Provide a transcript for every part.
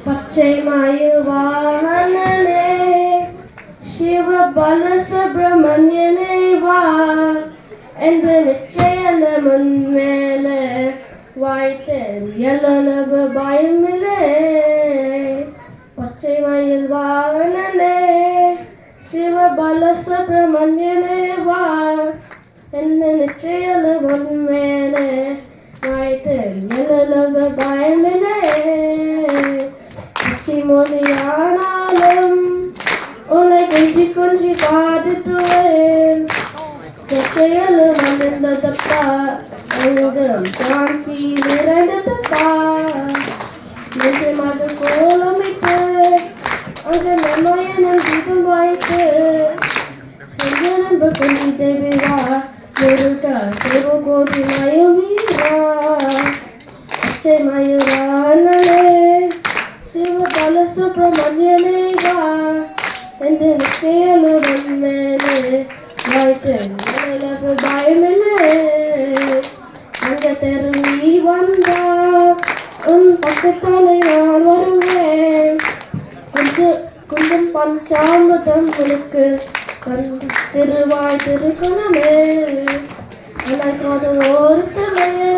பச்சை மயில் வாகனனே சிவ பல சுப்பிரமணியனே வா என்று நிச்சயல முன்மேல வாய்த்தேன் எல்லளவு பயமில்லை. பச்சை மயில் வாகனனே சிவ பல சுப்பிரமணியனே வா என்று நிச்சயல முன்மேல வாய்த்தேன் எல்லளவு பயமில்லை. மொழியானாலும் உன்னை கொஞ்சி கொஞ்சி பாதித்துவேன். செயலும் அணிந்ததப்பா அழுதம் காந்தி நிறைந்ததப்பா. நெஞ்சு மத கோலமிட்டு அங்கு நம்மயனம் தீபம் வாய்த்து செஞ்சனன்பு கொஞ்சி தேவிவா நெருக்க செவ கோதி மயில் வீரா. பச்சை மயூரானே சிவ பல சுப்பிரமணியனே வா என்று நிச்சயல வன்மேலே வாய்த்தேன் எல்லளவு பயமில்லை. அங்க தெருவி வந்தா உன் பக்கத்தாலே நான் வருவேன். கொஞ்சம் பஞ்சாமிர்தம் உனக்கு திருவாய் திருக்கணமே. எனக்கான ஒரு தலையே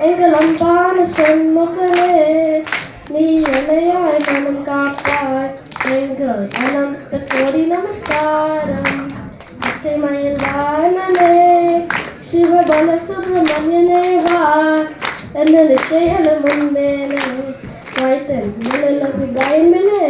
எங்கள் அன்பான செம்முகனே. நீ என்னையாய் மனம் காப்பாய் எங்கள் அனந்த கோடி நமஸ்காரம். பச்சை மயில் வாகனனே சிவ பல சுப்பிரமணியனே வா என்று நிச்சயல முன்மேலே வாய்த்தேன் எல்லளவு பயமில்லை.